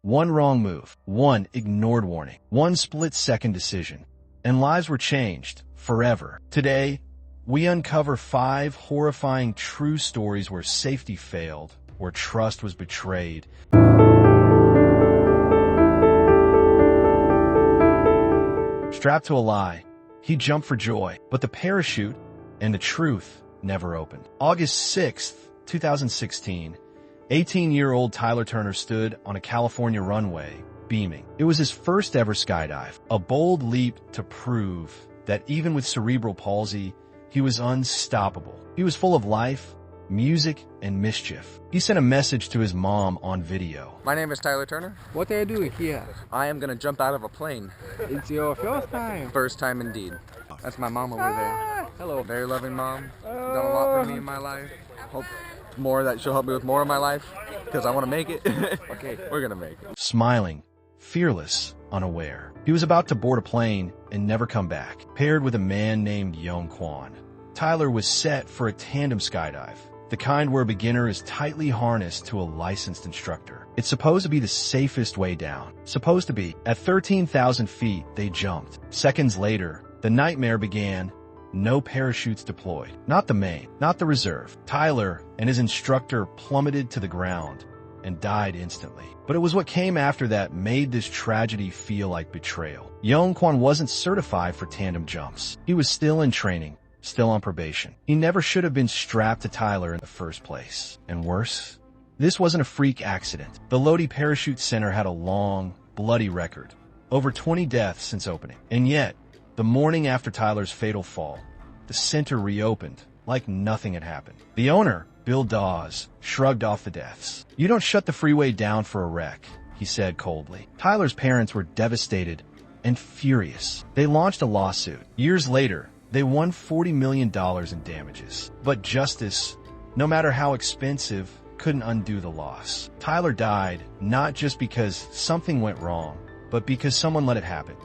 One wrong move, one ignored warning, one split-second decision, and lives were changed forever. Today, we uncover 5 horrifying true stories where safety failed, where trust was betrayed. Strapped to a lie, he jumped for joy, but the parachute and the truth never opened. August 6th, 2016, 18-year-old Tyler Turner stood on a California runway, beaming. It was his first ever skydive, a bold leap to prove that even with cerebral palsy, he was unstoppable. He was full of life, music, and mischief. He sent a message to his mom on video. My name is Tyler Turner. What are you doing here? I am gonna jump out of a plane. It's your first time. First time indeed. That's my mom over there. Hello. Very loving mom. Done a lot for me in my life. Hope more that she'll help me with more of my life because I want to make it. Okay, we're gonna make it. Smiling, fearless, unaware. He was about to board a plane and never come back. Paired with a man named Young Kwan, Tyler was set for a tandem skydive, the kind where a beginner is tightly harnessed to a licensed instructor. It's supposed to be the safest way down. Supposed to be. At 13,000 feet, they jumped. Seconds later, the nightmare began. No parachutes deployed. Not the main, not the reserve. Tyler and his instructor plummeted to the ground and died instantly. But it was what came after that made this tragedy feel like betrayal. Young Kwan wasn't certified for tandem jumps. He was still in training, still on probation. He never should have been strapped to Tyler in the first place. And worse, this wasn't a freak accident. The Lodi Parachute Center had a long, bloody record. Over 20 deaths since opening. And yet, the morning after Tyler's fatal fall, the center reopened like nothing had happened. The owner, Bill Dawes, shrugged off the deaths. "You don't shut the freeway down for a wreck," he said coldly. Tyler's parents were devastated and furious. They launched a lawsuit. Years later, they won $40 million in damages. But justice, no matter how expensive, couldn't undo the loss. Tyler died not just because something went wrong, but because someone let it happen.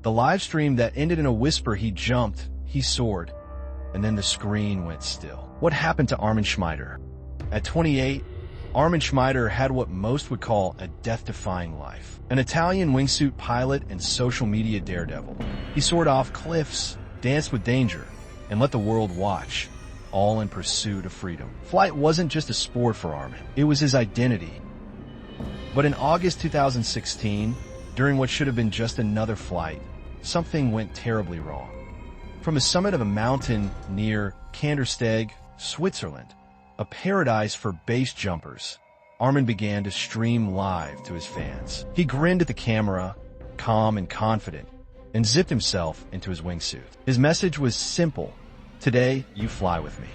The live stream that ended in a whisper, he jumped, he soared, and then the screen went still. What happened to Armin Schmider? At 28, Armin Schmider had what most would call a death-defying life. An Italian wingsuit pilot and social media daredevil. He soared off cliffs, danced with danger, and let the world watch, all in pursuit of freedom. Flight wasn't just a sport for Armin, it was his identity. But in August 2016, during what should have been just another flight, something went terribly wrong. From the summit of a mountain near Kandersteg, Switzerland, a paradise for base jumpers, Armin began to stream live to his fans. He grinned at the camera, calm and confident, and zipped himself into his wingsuit. His message was simple: "Today, you fly with me."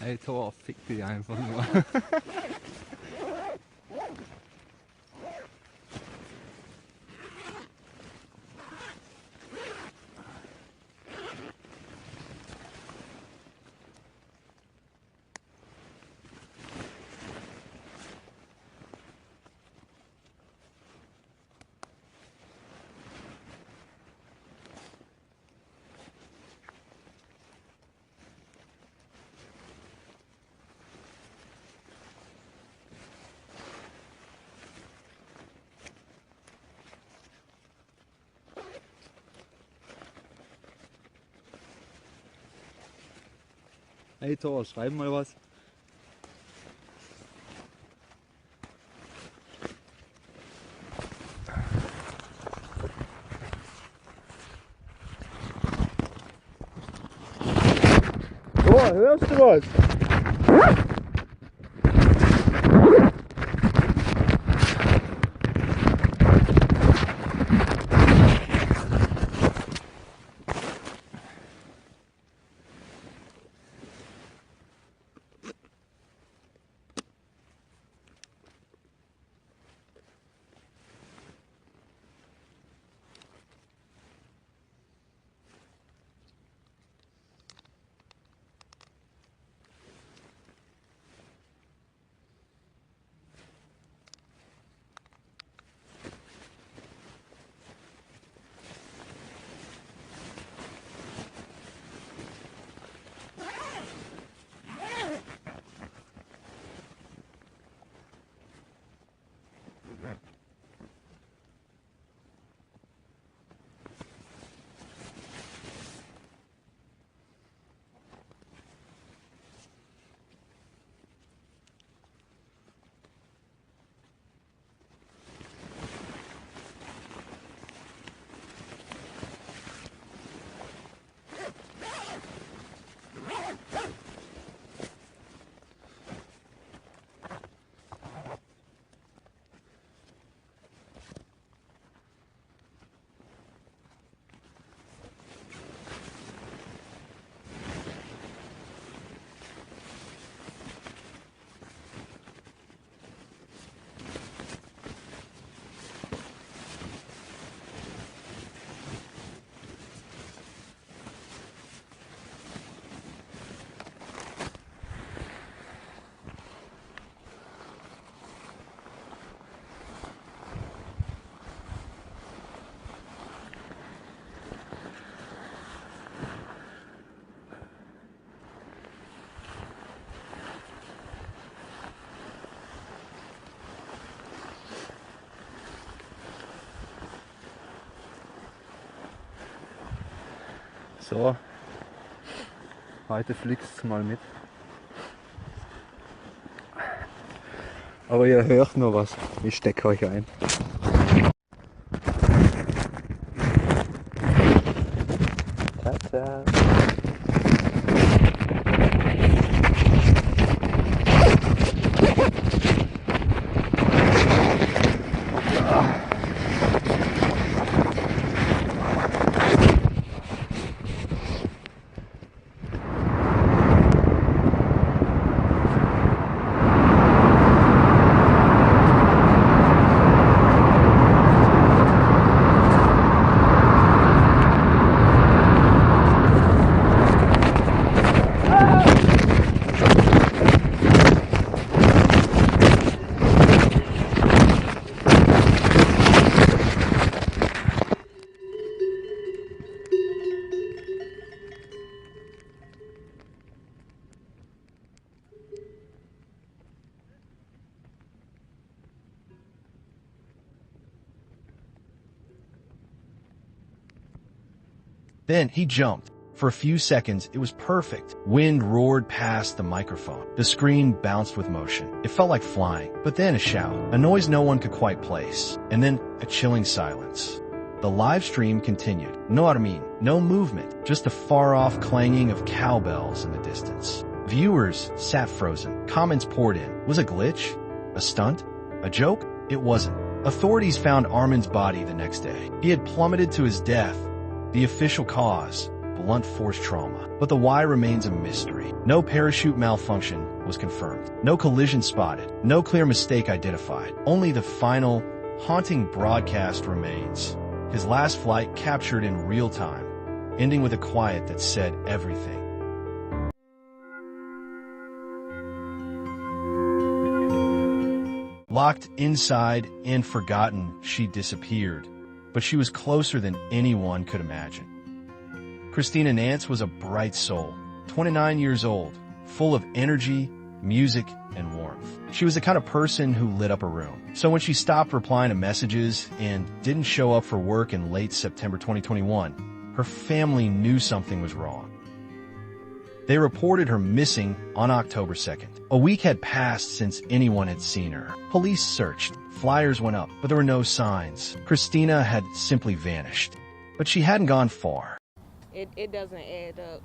Jeg tror jeg fik det einfach nur. Hey Thor, schreiben mal was. Thor, hörst du was? So, heute fliegt's mal mit. Aber ihr hört noch was. Ich stecke euch ein. Tata. Then he jumped. For a few seconds, it was perfect. Wind roared past the microphone. The screen bounced with motion. It felt like flying. But then a shout, a noise no one could quite place, and then a chilling silence. The live stream continued. No Armin, no movement, just the far-off clanging of cowbells in the distance. Viewers sat frozen. Comments poured in. Was it a glitch? A stunt? A joke? It wasn't. Authorities found Armin's body the next day. He had plummeted to his death. The official cause, blunt force trauma. But the why remains a mystery. No parachute malfunction was confirmed. No collision spotted. No clear mistake identified. Only the final, haunting broadcast remains. His last flight captured in real time, ending with a quiet that said everything. Locked inside and forgotten, she disappeared. But she was closer than anyone could imagine. Christina Nance was a bright soul, 29 years old, full of energy, music, and warmth. She was the kind of person who lit up a room. So when she stopped replying to messages and didn't show up for work in late September 2021, her family knew something was wrong. They reported her missing on October 2nd. A week had passed since anyone had seen her. Police searched. Flyers went up, but there were no signs. Christina had simply vanished. But she hadn't gone far. It doesn't add up.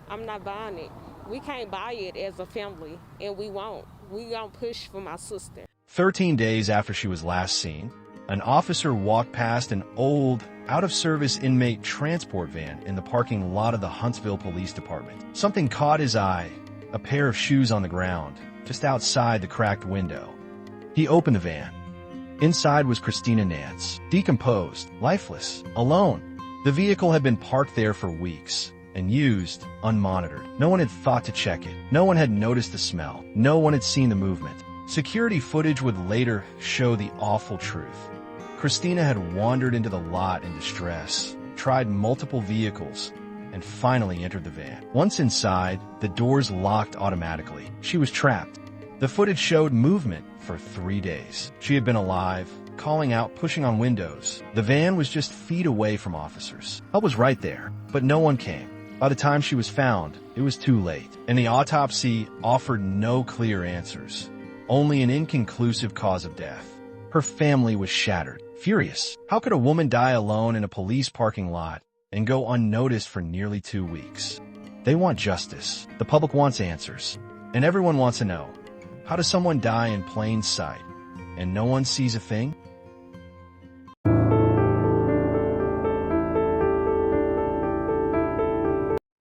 I'm not buying it. We can't buy it as a family, and we won't. We gonna push for my sister. 13 days after she was last seen, an officer walked past an old, out-of-service inmate transport van in the parking lot of the Huntsville Police Department. Something caught his eye, a pair of shoes on the ground, just outside the cracked window. He opened the van. Inside was Christina Nance, decomposed, lifeless, alone. The vehicle had been parked there for weeks and used unmonitored. No one had thought to check it. No one had noticed the smell. No one had seen the movement. Security footage would later show the awful truth. Christina had wandered into the lot in distress, tried multiple vehicles, and finally entered the van. Once inside, the doors locked automatically. She was trapped. The footage showed movement for 3 days. She had been alive, calling out, pushing on windows. The van was just feet away from officers. Help was right there, but no one came. By the time she was found, it was too late, and the autopsy offered no clear answers, only an inconclusive cause of death. Her family was shattered, furious. How could a woman die alone in a police parking lot and go unnoticed for nearly 2 weeks? They want justice. The public wants answers. And everyone wants to know, how does someone die in plain sight and no one sees a thing?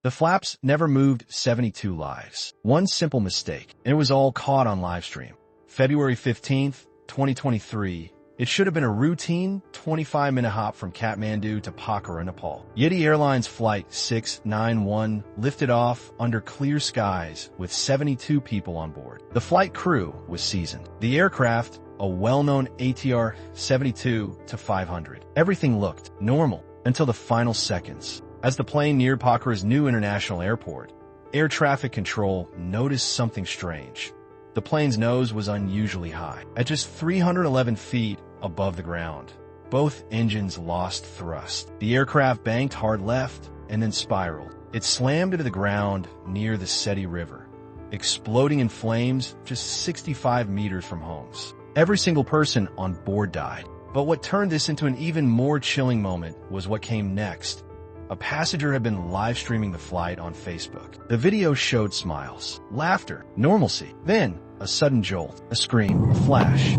The flaps never moved 72 lives. One simple mistake, and it was all caught on Livestream. February 15th, 2023, it should have been a routine 25-minute hop from Kathmandu to Pokhara, Nepal. Yeti Airlines Flight 691 lifted off under clear skies with 72 people on board. The flight crew was seasoned. The aircraft, a well-known ATR 72-500. Everything looked normal until the final seconds. As the plane neared Pokhara's new international airport, air traffic control noticed something strange. The plane's nose was unusually high, at just 311 feet above the ground. Both engines lost thrust. The aircraft banked hard left, and then spiraled. It slammed into the ground near the Seti River, exploding in flames just 65 meters from homes. Every single person on board died. But what turned this into an even more chilling moment was what came next. A passenger had been live streaming the flight on Facebook. The video showed smiles, laughter, normalcy. Then, a sudden jolt, a scream, a flash.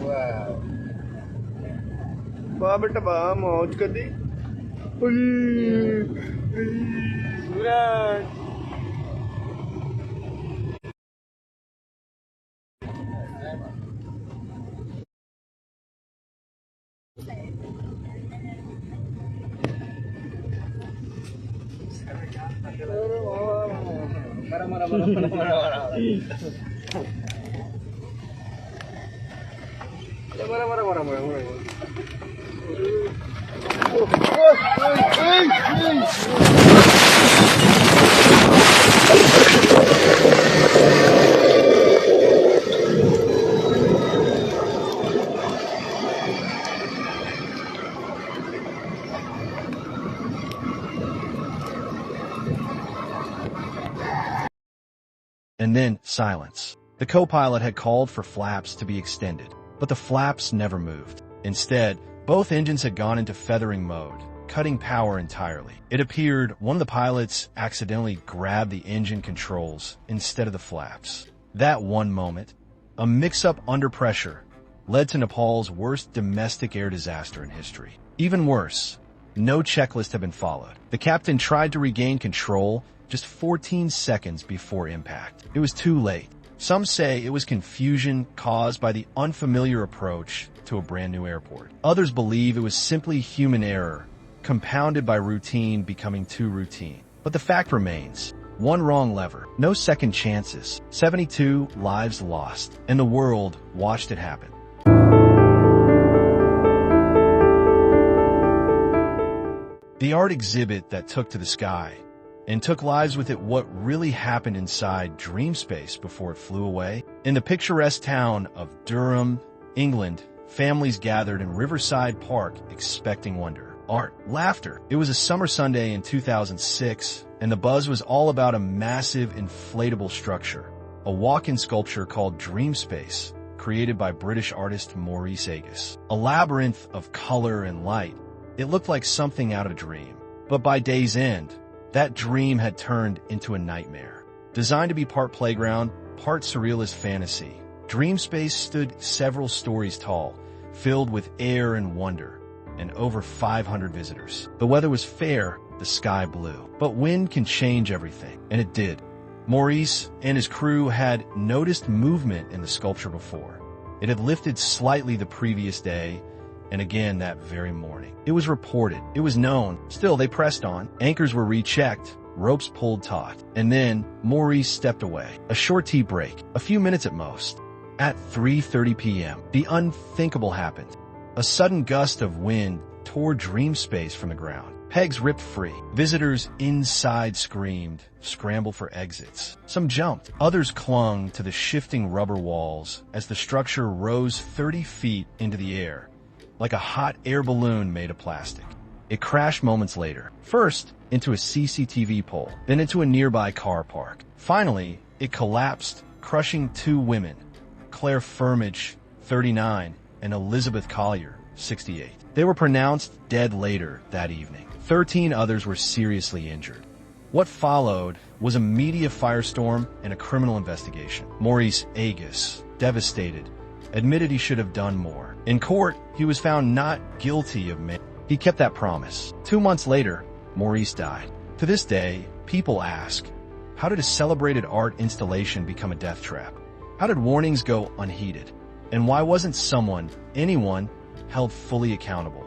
Wow. Ba beta ba mauj kar di. Suraj. And then silence. The co-pilot had called for flaps to be extended, but the flaps never moved. Instead, both engines had gone into feathering mode, cutting power entirely. It appeared one of the pilots accidentally grabbed the engine controls instead of the flaps. That one moment, a mix-up under pressure, led to Nepal's worst domestic air disaster in history. Even worse, no checklist had been followed. The captain tried to regain control just 14 seconds before impact. It was too late. Some say it was confusion caused by the unfamiliar approach to a brand new airport. Others believe it was simply human error, compounded by routine becoming too routine. But the fact remains, one wrong lever, no second chances, 72 lives lost, and the world watched it happen. The art exhibit that took to the sky and took lives with it what really happened inside dream space before it flew away. In the picturesque town of Durham, England, families gathered in Riverside Park expecting wonder, art, laughter. It was a summer Sunday in 2006, and the buzz was all about a massive inflatable structure, a walk-in sculpture called Dream Space, created by British artist Maurice Agus. A labyrinth of color and light. It looked like something out of a dream. But by day's end, that dream had turned into a nightmare. Designed to be part playground, part surrealist fantasy, Dream Space stood several stories tall, filled with air and wonder, and over 500 visitors. The weather was fair, the sky blue. But wind can change everything, and it did. Maurice and his crew had noticed movement in the sculpture before. It had lifted slightly the previous day, and again that very morning. It was reported. It was known. Still, they pressed on. Anchors were rechecked, ropes pulled taut. And then Maurice stepped away. A short tea break, a few minutes at most. At 3:30 p.m., the unthinkable happened. A sudden gust of wind tore Dream Space from the ground. Pegs ripped free. Visitors inside screamed, scrambled for exits. Some jumped. Others clung to the shifting rubber walls as the structure rose 30 feet into the air, like a hot air balloon made of plastic. It crashed moments later, first into a CCTV pole, then into a nearby car park. Finally, it collapsed, crushing two women, Claire Firmage, 39, and Elizabeth Collier, 68. They were pronounced dead later that evening. 13 others were seriously injured. What followed was a media firestorm and a criminal investigation. Maurice Agus, devastated, admitted he should have done more. In court, he was found not guilty of man. He kept that promise. 2 months later, Maurice died. To this day, people ask, how did a celebrated art installation become a death trap? How did warnings go unheeded? And why wasn't anyone, held fully accountable?